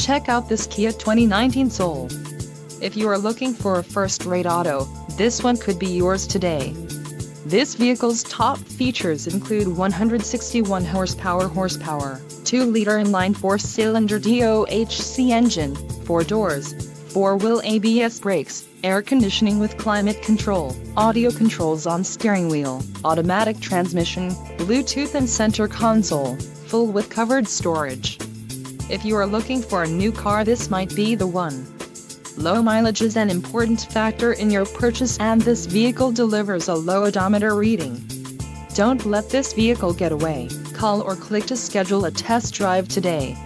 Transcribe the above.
Check out this Kia 2019 Soul. If you are looking for a first-rate auto, this one could be yours today. This vehicle's top features include 161 horsepower, 2-liter inline 4-cylinder DOHC engine, 4 doors, 4-wheel ABS brakes, air conditioning with climate control, audio controls on steering wheel, automatic transmission, Bluetooth and center console, full with covered storage. If you are looking for a new car, this might be the one. Low mileage is an important factor in your purchase, and this vehicle delivers a low odometer reading. Don't let this vehicle get away. Call or click to schedule a test drive today.